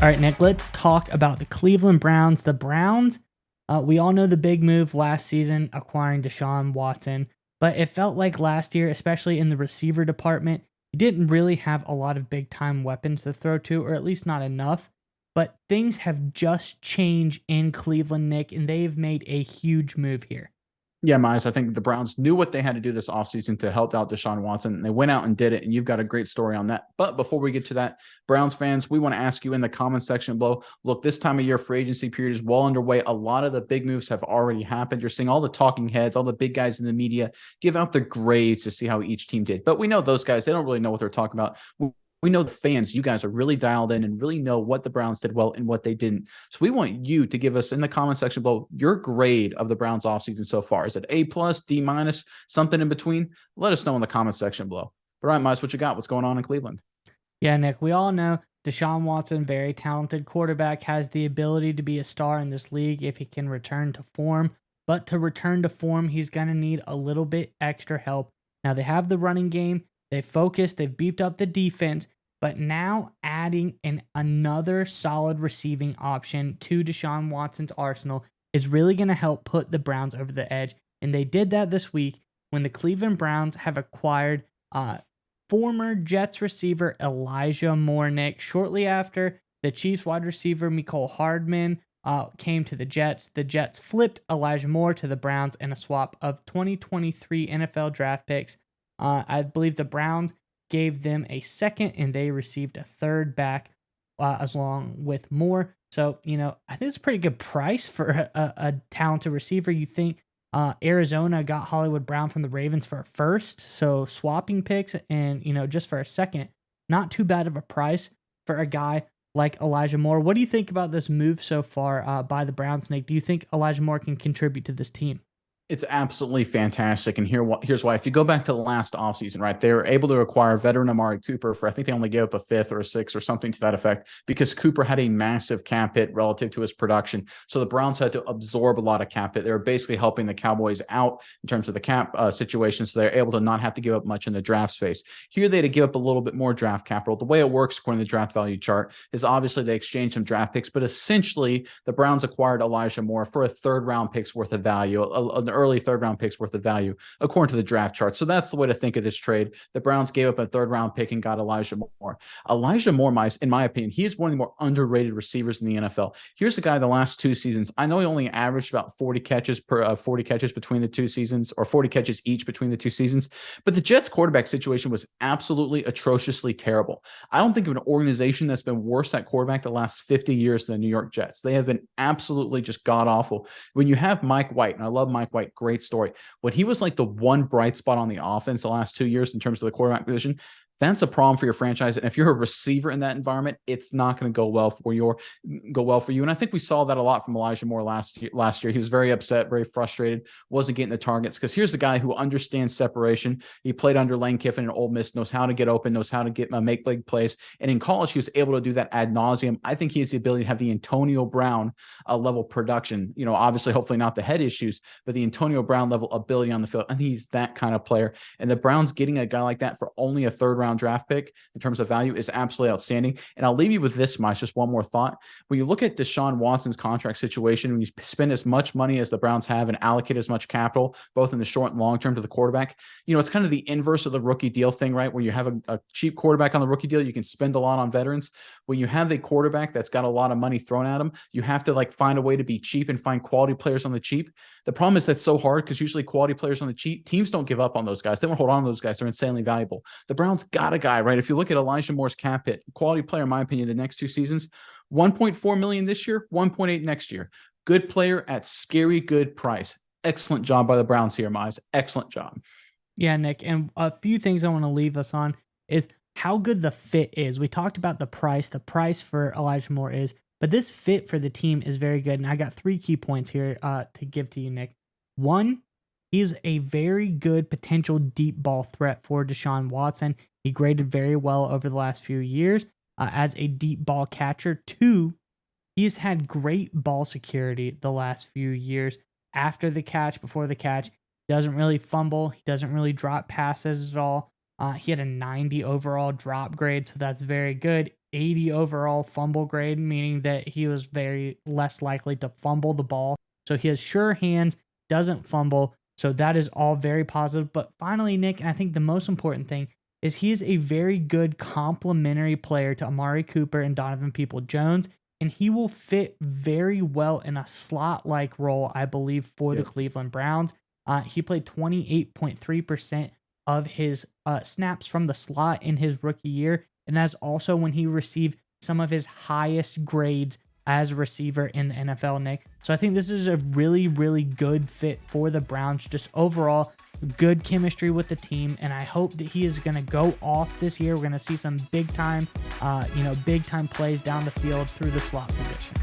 All right, Nick, let's talk about the Cleveland Browns. The Browns, we all know the big move last season, acquiring Deshaun Watson, but it felt like last year, especially in the receiver department, he didn't really have a lot of big time weapons to throw to, or at least not enough. But things have just changed in Cleveland, Nick, and they've made a huge move here. Yeah, Miles, I think the Browns knew what they had to do this offseason to help out Deshaun Watson, and they went out and did it, and you've got a great story on that. But before we get to that, Browns fans, we want to ask you in the comment section below, look, this time of year, free agency period is well underway. A lot of the big moves have already happened. You're seeing all the talking heads, all the big guys in the media give out the grades to see how each team did. But we know those guys, they don't really know what they're talking about. We know the fans, you guys are really dialed in and really know what the Browns did well and what they didn't. So we want you to give us in the comment section below your grade of the Browns offseason so far. Is it A plus, D minus, something in between? Let us know in the comment section below. All right, Miles, what you got? What's going on in Cleveland? Yeah, Nick, we all know Deshaun Watson, very talented quarterback, has the ability to be a star in this league if he can return to form. But to return to form, he's going to need a little bit extra help. Now, they have the running game, they've focused, they've beefed up the defense, but now adding another solid receiving option to Deshaun Watson's arsenal is really going to help put the Browns over the edge. And they did that this week when the Cleveland Browns have acquired former Jets receiver Elijah Moore, Nick. Shortly after the Chiefs wide receiver Mecole Hardman came to the Jets flipped Elijah Moore to the Browns in a swap of 2023 NFL draft picks. I believe the Browns gave them a second and they received a third back as along with Moore. So, I think it's a pretty good price for a talented receiver. You think Arizona got Hollywood Brown from the Ravens for a first, so swapping picks and, just for a second, not too bad of a price for a guy like Elijah Moore. What do you think about this move so far by the Browns, Nick? Do you think Elijah Moore can contribute to this team? It's absolutely fantastic. And here's why. If you go back to the last offseason, right, they were able to acquire veteran Amari Cooper for, I think they only gave up a fifth or a sixth or something to that effect, because Cooper had a massive cap hit relative to his production. So the Browns had to absorb a lot of cap hit. They were basically helping the Cowboys out in terms of the cap situation. So they're able to not have to give up much in the draft space. Here they had to give up a little bit more draft capital. The way it works, according to the draft value chart, is obviously they exchanged some draft picks, but essentially the Browns acquired Elijah Moore for a third round pick's worth of value, an early third round pick's worth of value, according to the draft chart. So that's the way to think of this trade. The Browns gave up a third round pick and got Elijah Moore. Elijah Moore, in my opinion, he is one of the more underrated receivers in the NFL. Here's the guy the last two seasons. I know he only averaged about 40 catches between the two seasons, or 40 catches each between the two seasons. But the Jets quarterback situation was absolutely atrociously terrible. I don't think of an organization that's been worse at quarterback the last 50 years than the New York Jets. They have been absolutely just god awful. When you have Mike White, and I love Mike White, great story. When he was like the one bright spot on the offense the last 2 years in terms of the quarterback position, that's a problem for your franchise. And if you're a receiver in that environment, it's not going to go well for you. And I think we saw that a lot from Elijah Moore last year. He was very upset, very frustrated, wasn't getting the targets, because here's a guy who understands separation. He played under Lane Kiffin in Ole Miss, knows how to get open, knows how to make big plays. And in college, he was able to do that ad nauseum. I think he has the ability to have the Antonio Brown level production. Obviously, hopefully not the head issues, but the Antonio Brown level ability on the field. I think he's that kind of player. And the Browns getting a guy like that for only a third round draft pick in terms of value is absolutely outstanding. And I'll leave you with this, Miles, just one more thought. When you look at Deshaun Watson's contract situation, when you spend as much money as the Browns have and allocate as much capital, both in the short and long term, to the quarterback, it's kind of the inverse of the rookie deal thing, right? Where you have a cheap quarterback on the rookie deal, you can spend a lot on veterans. When you have a quarterback that's got a lot of money thrown at him, you have to find a way to be cheap and find quality players on the cheap. The problem is that's so hard, because usually quality players on the cheap, teams don't give up on those guys. They won't hold on to those guys. They're insanely valuable. The Browns got a guy, right? If you look at Elijah Moore's cap hit, quality player, in my opinion, the next two seasons, 1.4 million this year, 1.8 next year. Good player at scary good price. Excellent job by the Browns here, Miles. Excellent job. Yeah, Nick, and a few things I want to leave us on is how good the fit is. We talked about the price for Elijah Moore is, but this fit for the team is very good. And I got 3 key points here to give to you, Nick. One, he's a very good potential deep ball threat for Deshaun Watson. He graded very well over the last few years as a deep ball catcher. 2, he's had great ball security the last few years. After the catch, before the catch, doesn't really fumble. He doesn't really drop passes at all. He had a 90 overall drop grade, so that's very good. 80 overall fumble grade, meaning that he was very less likely to fumble the ball. So he has sure hands, doesn't fumble. So that is all very positive. But finally, Nick, and I think the most important thing is he is a very good complementary player to Amari Cooper and Donovan People-Jones, and he will fit very well in a slot-like role, I believe, for the Cleveland Browns. He played 28.3% of his snaps from the slot in his rookie year, and that's also when he received some of his highest grades as a receiver in the NFL, Nick. So I think this is a really, really good fit for the Browns. Just overall, good chemistry with the team, and I hope that he is going to go off this year. We're going to see some big time plays down the field through the slot position.